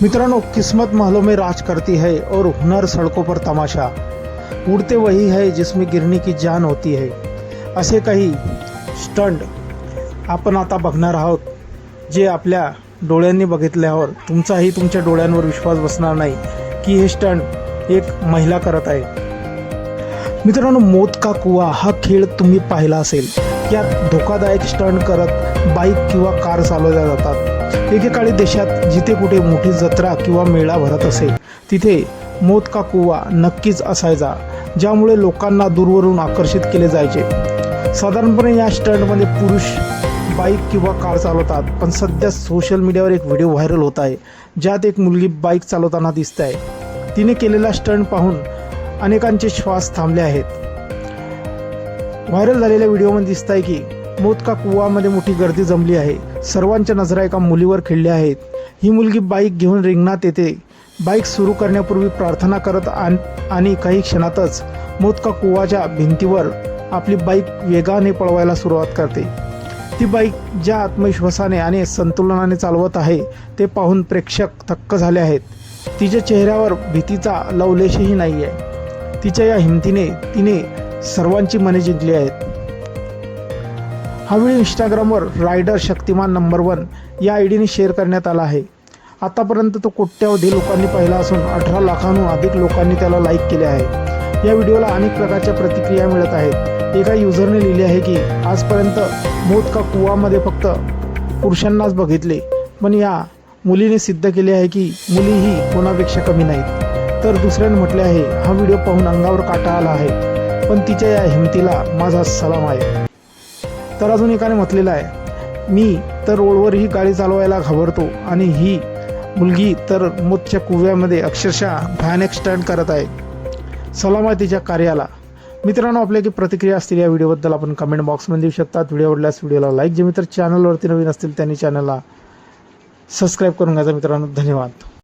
मित्रांनो, किस्मत महलों में राज करती है और हुनर सड़कों पर तमाशा. उड़ते वही है जिसमें गिरने की जान होती है. असे काही स्टंट आपण आता बघणार आहोत, जे आपल्या डोळ्यांनी बघितल्यावर तुमच्या डोळ्यांवर विश्वास बसणार नाही की हे स्टंट एक महिला करत आहे. मित्रांनो, मौत का कुआ हा खेळ तुम्ही पाहिला असेल. यात धोकादायक स्टंट करत बाईक किंवा कार चालवल्या जातात. एकेकाळी देशात जिथे कुठे मोठी जत्रा किंवा मेळा भरत असे तिथे मौत का कुआ नक्कीच असायचा, ज्यामुळे लोकांना दूरवरून आकर्षित केले जायचे. साधारणपणे या स्टंटमध्ये पुरुष बाईक किंवा कार चालवतात. पण सध्या सोशल मीडियावर एक व्हिडिओ व्हायरल होत आहे, ज्यात एक मुलगी बाईक चालवताना दिसते आहे. तिने केलेला स्टंट पाहून अनेकांचे श्वास थांबले आहेत. व्हायरल झालेल्या व्हिडिओमध्ये दिसत आहे की मौत का कुआमध्ये मोठी गर्दी जमली आहे. सर्वांच्या नजरा एका मुलीवर खिळल्या आहेत. ही मुलगी बाईक घेऊन रिंगणात येते. बाईक सुरू करण्यापूर्वी प्रार्थना करत आणि काही क्षणातच मौत का कुआच्या भिंतीवर आपली बाईक वेगाने पळवायला सुरुवात करते. ती बाईक ज्या आत्मविश्वासाने आणि संतुलनाने चालवत आहे ते पाहून प्रेक्षक थक्क झाले आहेत. तिच्या चेहऱ्यावर भीतीचा लवलेशही नाही आहे. तिच्या या हिमतीने तिने सर्वांची मने जिंकली आहेत. हा व्हिडिओ इंस्टाग्रामवर रायडर शक्तिमान नंबर 1 या आयडीने शेअर करण्यात आला आहे. आतापर्यंत तो कोट्यावधी लोकांनी पाहिला असून 18 लाखांहून अधिक लोकांनी त्याला लाईक केले आहे. या व्हिडिओला अनेक प्रकारच्या प्रतिक्रिया मिळत आहेत. एका युजरने लिहिले आहे की आजपर्यंत मौत का कुआमध्ये फक्त पुरुषांनाच बघितले, पण या मुलीने सिद्ध केले आहे की मुलीही कोणापेक्षा कमी नाहीत. तर दुसऱ्याने म्हटले आहे, हा व्हिडिओ पाहून अंगावर काटा आला आहे, पण तिच्या या हिमतीला माझा सलाम आहे. तर अजून एकाने म्हटलेलं आहे, मी तर रोडवर ही गाडी चालवायला घाबरतो आणि ही मुलगी तर मौतच्या कुव्यामध्ये अक्षरशः भयानक स्टंट करत आहे. सलाम आहे तिच्या कार्याला. मित्रांनो, आपल्या की प्रतिक्रिया असतील या व्हिडिओबद्दल आपण कमेंट बॉक्समध्ये देऊ शकतात. व्हिडिओ आवडल्यास व्हिडिओला लाईक, जे मित्र चॅनलवरती नवीन असतील त्यांनी चॅनलला सबस्क्राईब करून घ्यायचा. मित्रांनो, धन्यवाद.